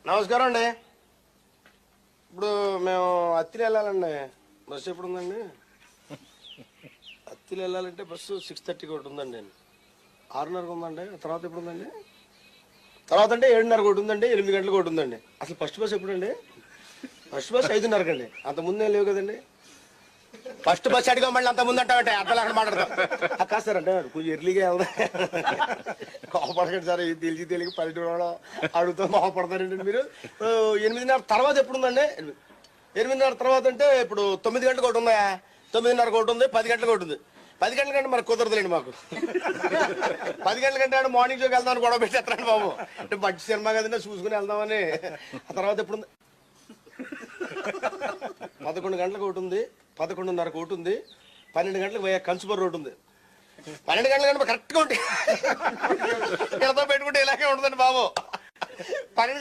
నమస్కారం అండి. ఇప్పుడు మేము అత్తిలి వెళ్ళాలండి. బస్సు ఎప్పుడు ఉందండి? అత్తిలి వెళ్ళాలంటే బస్సు 6:30కి ఒకటి ఉందండి. 6:30కి ఉందండి. తర్వాత ఎప్పుడు ఉందండి? తర్వాత అంటే 7:30కి ఒకటి ఉందండి. 8 గంటలకు ఒకటి ఉందండి. అసలు ఫస్ట్ బస్ ఎప్పుడండి? ఫస్ట్ బస్ 5:30కి అండి. అంత ముందే లేవు కదండి. ఫస్ట్ బస్ అడిగా మళ్ళీ అంత ముందు అంటామంటే అర్థం అక్కడ మాట్లాడతాం. కాదు సార్ అంటే కొంచెం ఎర్లీగా వెళ్దాం. కోపడకండి సార్. తెలిసి పల్లెటూరు అడుగుతూ కోపడతారండి మీరు. 8:30 తర్వాత ఎప్పుడు ఉందండి? 8:30 తర్వాత అంటే ఇప్పుడు 9 గంటలకు ఒకటి ఉందా? 9:30కి ఒకటి ఉంది. 10 గంటలకు ఒకటి ఉంది. 10 గంటల కంటే మనకు కుదరదులేండి మాకు. 10 గంటల కంటే మార్నింగ్ షోకి వెళ్దామని గొడవ పెట్టేస్తారండి బాబు. అంటే మంచి సినిమా కదండి చూసుకుని వెళ్దామని. ఆ తర్వాత ఎప్పుడు ఉంది? 11 గంటలకు ఒకటి ఉంది. 11:30కి ఒకటి ఉంది. 12 గంటలకు కన్సుమర్ రోడ్ ఉంది. 12 గంటల కంటే కరెక్ట్గా ఉంటాయి. పెట్టుకుంటే ఇలాగే ఉంటుందండి బాబు. 12